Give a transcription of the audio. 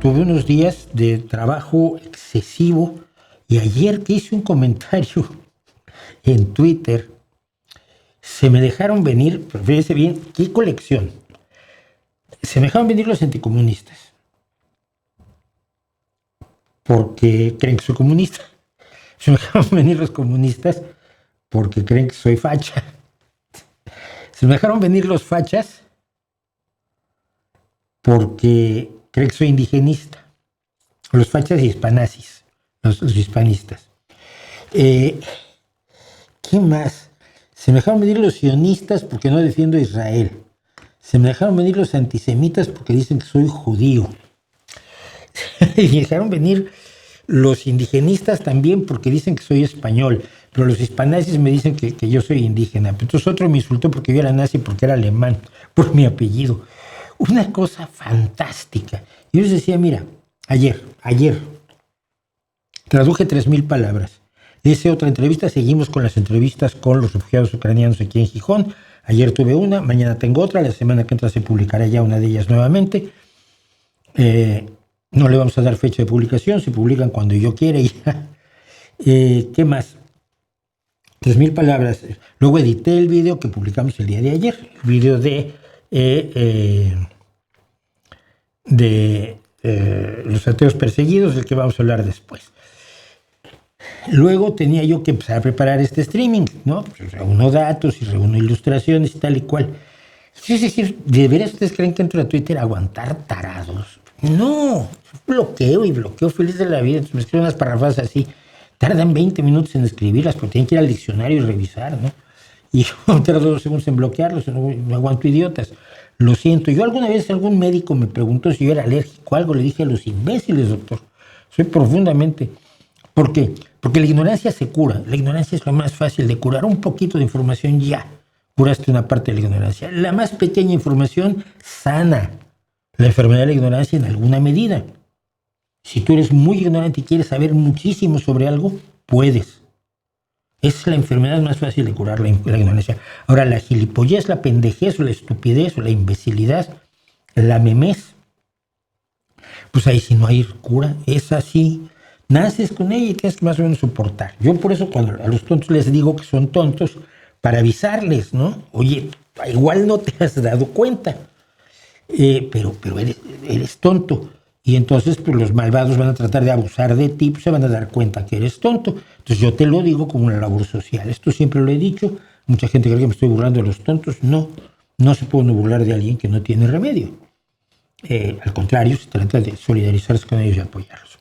tuve unos días de trabajo excesivo y ayer que hice un comentario en Twitter, se me dejaron venir, pero fíjense bien, qué colección, se me dejaron venir los anticomunistas, porque creen que soy comunista. Se me dejaron venir los comunistas porque creen que soy facha. Se me dejaron venir los fachas porque creen que soy indigenista. Los fachas y hispanazis, los hispanistas. ¿Qué más? Se me dejaron venir los sionistas porque no defiendo a Israel. Se me dejaron venir los antisemitas porque dicen que soy judío. Y me dejaron venir los indigenistas también porque dicen que soy español. Pero los hispanazis me dicen que yo soy indígena. Entonces otro me insultó porque yo era nazi, porque era alemán, por mi apellido. Una cosa fantástica. Yo les decía, mira, ayer, traduje 3,000 palabras. Hice otra entrevista, seguimos con las entrevistas con los refugiados ucranianos aquí en Gijón. Ayer tuve una, mañana tengo otra, la semana que entra se publicará ya una de ellas nuevamente. No le vamos a dar fecha de publicación, se publican cuando yo quiera y ya. ¿Qué más? 3,000 palabras. Luego edité el video que publicamos el día de ayer, el video de los ateos perseguidos, del que vamos a hablar después. Luego tenía yo que empezar a preparar este streaming, ¿no? Pues reúno datos y reúno ilustraciones y tal y cual. Es decir, ¿de veras ustedes creen que entro a Twitter a aguantar tarados? No, bloqueo feliz de la vida. Entonces me escribo unas parrafadas así. Tardan 20 minutos en escribirlas porque tienen que ir al diccionario y revisar, ¿no? Y yo tardo 2 segundos en bloquearlos, no aguanto idiotas. Lo siento. Yo alguna vez algún médico me preguntó si yo era alérgico a algo. Le dije a los imbéciles, doctor. Soy profundamente... ¿Por qué? Porque la ignorancia se cura. La ignorancia es lo más fácil de curar. Un poquito de información ya curaste una parte de la ignorancia. La más pequeña información sana la enfermedad de la ignorancia en alguna medida. Si tú eres muy ignorante y quieres saber muchísimo sobre algo, puedes. Es la enfermedad más fácil de curar, la ignorancia. Ahora, la gilipollez, la pendejez, o la estupidez, o la imbecilidad, la memez, pues ahí sí no hay cura. Es así. Naces con ella y tienes que más o menos soportar. Yo por eso cuando a los tontos les digo que son tontos, para avisarles, ¿no? Oye, igual no te has dado cuenta, pero eres tonto. Y entonces pues los malvados van a tratar de abusar de ti, pues se van a dar cuenta que eres tonto. Entonces yo te lo digo como una labor social. Esto siempre lo he dicho. Mucha gente cree que me estoy burlando de los tontos. No se puede uno burlar de alguien que no tiene remedio. Al contrario, se trata de solidarizarse con ellos y apoyarlos.